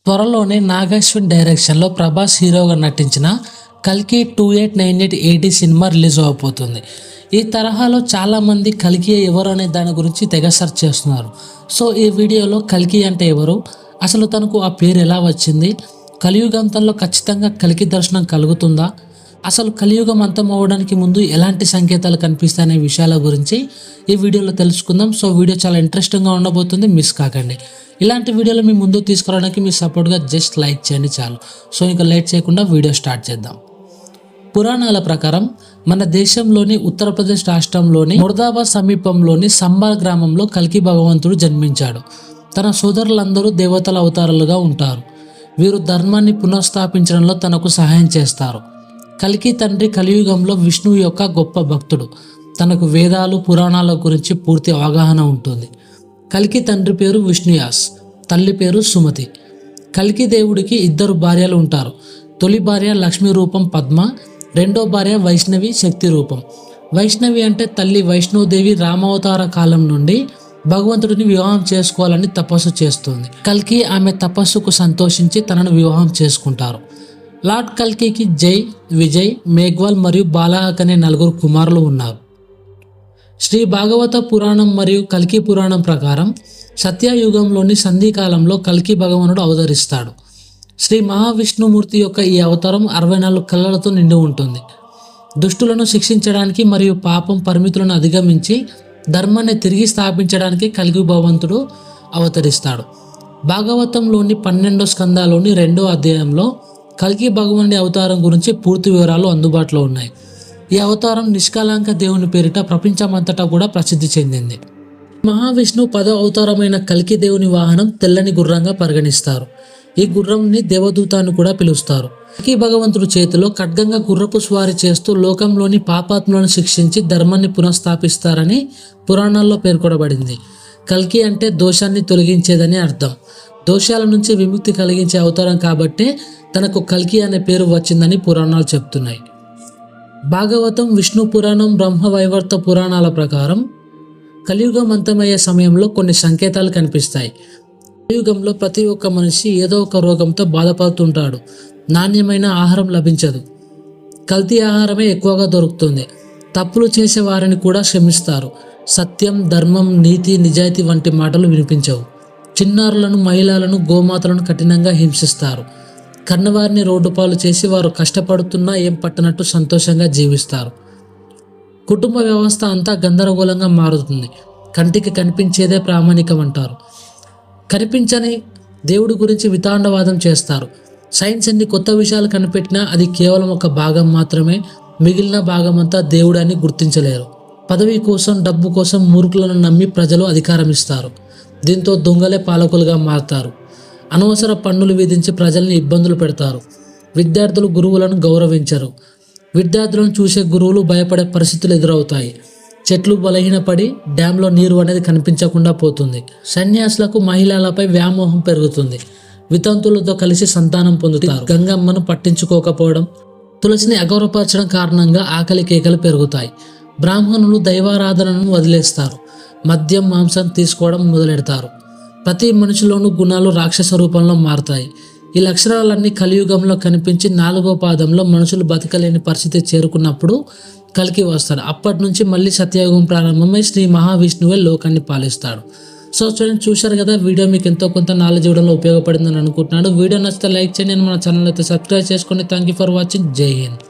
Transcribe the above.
త్వరలోనే నాగశ్విన్ డైరెక్షన్లో ప్రభాస్ హీరోగా నటించిన కల్కి 2898 AD సినిమా రిలీజ్ అవబోతుంది. ఈ తరహాలో చాలామంది కల్కి ఎవరు అనే దాని గురించి తెగ సెర్చ్ చేస్తున్నారు. సో ఈ వీడియోలో కల్కి అంటే ఎవరు, అసలు తనకు ఆ పేరు ఎలా వచ్చింది, కలియుగంతంలో ఖచ్చితంగా కల్కి దర్శనం కలుగుతుందా, అసలు కలియుగం అంతం అవ్వడానికి ముందు ఎలాంటి సంకేతాలు కనిపిస్తాయనే విషయాల గురించి ఈ వీడియోలో తెలుసుకుందాం. సో వీడియో చాలా ఇంట్రెస్టింగ్గా ఉండబోతుంది, మిస్ కాకండి. ఇలాంటి వీడియోలు మీ ముందు తీసుకురావడానికి మీ సపోర్ట్గా జస్ట్ లైక్ చేయండి చాలు. సో ఇంకా లేట్ చేయకుండా వీడియో స్టార్ట్ చేద్దాం. పురాణాల ప్రకారం మన దేశంలోని ఉత్తరప్రదేశ్ రాష్ట్రంలోని ముర్దాబాద్ సమీపంలోని సంబాల్ గ్రామంలో కల్కి భగవంతుడు జన్మించాడు. తన సోదరులందరూ దేవతల అవతారాలుగా ఉంటారు. వీరు ధర్మాన్ని పునఃస్థాపించడంలో తనకు సహాయం చేస్తారు. కల్కి తండ్రి కలియుగంలో విష్ణువు యొక్క గొప్ప భక్తుడు. తనకు వేదాలు పురాణాల గురించి పూర్తి అవగాహన ఉంటుంది. కల్కి తండ్రి పేరు విష్ణుయాస్, తల్లి పేరు సుమతి. కల్కి దేవుడికి ఇద్దరు భార్యలు ఉంటారు. తొలి భార్య లక్ష్మీ రూపం పద్మ, రెండో భార్య వైష్ణవి శక్తి రూపం. వైష్ణవి అంటే తల్లి వైష్ణోదేవి రామావతార కాలం నుండి భగవంతుడిని వివాహం చేసుకోవాలని తపస్సు చేస్తుంది. కల్కి ఆమె తపస్సుకు సంతోషించి తనను వివాహం చేసుకుంటారు. లార్డ్ కల్కికి జై, విజయ్, మేఘ్వాల్ మరియు బాలహక్ అనే నలుగురు కుమారులు ఉన్నారు. శ్రీ భాగవత పురాణం మరియు కల్కి పురాణం ప్రకారం సత్యయుగంలోని సంధికాలంలో కల్కి భగవానుడు అవతరిస్తాడు. శ్రీ మహావిష్ణుమూర్తి యొక్క ఈ అవతారం 64 కళ్ళలతో నిండి ఉంటుంది. దుష్టులను శిక్షించడానికి మరియు పాపం పరిమితులను అధిగమించి ధర్మాన్ని తిరిగి స్థాపించడానికి కల్కి భగవంతుడు అవతరిస్తాడు. భాగవతంలోని 12వ స్కందాలోని 2వ అధ్యాయంలో కల్కి భగవానుడి అవతారం గురించి పూర్తి వివరాలు అందుబాటులో ఉన్నాయి. ఈ అవతారం నిష్కళంక దేవుని పేరిట ప్రపంచమంతటా కూడా ప్రసిద్ధి చెందింది. మహావిష్ణు 10వ అవతారమైన కల్కి దేవుని వాహనం తెల్లని గుర్రంగా పరిగణిస్తారు. ఈ గుర్రంని దేవదూత అని కూడా పిలుస్తారు. కల్కి భగవంతుడి చేతిలో ఖడ్గంగా గుర్రపు స్వారీ చేస్తూ లోకంలోని పాపాత్మలను శిక్షించి ధర్మాన్ని పునఃస్థాపిస్తారని పురాణాల్లో పేర్కొనబడింది. కల్కి అంటే దోషాన్ని తొలగించేదని అర్థం. దోషాల నుంచి విముక్తి కలిగించే అవతారం కాబట్టే తనకు కల్కి అనే పేరు వచ్చిందని పురాణాలు చెప్తున్నాయి. భాగవతం, విష్ణు పురాణం, బ్రహ్మవైవర్త పురాణాల ప్రకారం కలియుగం అంతమయ్యే సమయంలో కొన్ని సంకేతాలు కనిపిస్తాయి. కలియుగంలో ప్రతి ఒక్క మనిషి ఏదో ఒక రోగంతో బాధపడుతుంటాడు. నాణ్యమైన ఆహారం లభించదు. కల్తీ ఆహారమే ఎక్కువగా దొరుకుతుంది. తప్పులు చేసే వారిని కూడా క్షమిస్తారు. సత్యం, ధర్మం, నీతి, నిజాయితీ వంటి మాటలు వినిపించవు. చిన్నారులను, మహిళలను, గోమాతలను కఠినంగా హింసిస్తారు. కన్నవారిని రోడ్డు పాలు చేసి వారు కష్టపడుతున్నా ఏం పట్టనట్టు సంతోషంగా జీవిస్తారు. కుటుంబ వ్యవస్థ అంతా గందరగోళంగా మారుతుంది. కంటికి కనిపించేదే ప్రామాణికం అంటారు. కనిపించని దేవుడి గురించి వితాండవాదం చేస్తారు. సైన్స్ ఎన్ని కొత్త విషయాలు కనిపెట్టినా అది కేవలం ఒక భాగం మాత్రమే. మిగిలిన భాగమంతా దేవుడు అని గుర్తించలేరు. పదవి కోసం, డబ్బు కోసం మూర్ఖులను నమ్మి ప్రజలు అధికారం ఇస్తారు. దీంతో దొంగలే పాలకులుగా మారుతారు. అనవసర పన్నులు విధించి ప్రజల్ని ఇబ్బందులు పెడతారు. విద్యార్థులు గురువులను గౌరవించరు. విద్యార్థులను చూసే గురువులు భయపడే పరిస్థితులు ఎదురవుతాయి. చెట్లు బలహీనపడి డ్యాంలో నీరు అనేది కనిపించకుండా పోతుంది. సన్యాసులకు మహిళలపై వ్యామోహం పెరుగుతుంది. వితంతులతో కలిసి సంతానం పొందుతారు. గంగమ్మను పట్టించుకోకపోవడం, తులసిని అగౌరవపరచడం కారణంగా ఆకలి కేకలు పెరుగుతాయి. బ్రాహ్మణులు దైవారాధనను వదిలేస్తారు. మద్యం, మాంసం తీసుకోవడం మొదలెడతారు. ప్రతి మనిషిలోనూ గుణాలు రాక్షస రూపంలో మారుతాయి. ఈ లక్షణాలన్నీ కలియుగంలో కనిపించి 4వ పాదంలో మనుషులు బతకలేని పరిస్థితి చేరుకున్నప్పుడు కల్కి వస్తాడు. అప్పటి నుంచి మళ్ళీ సత్యయుగం ప్రారంభమై శ్రీ మహావిష్ణువే లోకాన్ని పాలిస్తాడు. సో స్టూడెంట్స్, చూశారు కదా, వీడియో మీకు ఎంతో కొంత నాలెడ్జ్ ఇవ్వడంలో ఉపయోగపడిందని అనుకుంటున్నాను. వీడియో నచ్చితే లైక్ చేయండి. మన ఛానల్ అయితే సబ్స్క్రైబ్ చేసుకోండి. Thank you for watching. జై హింద్.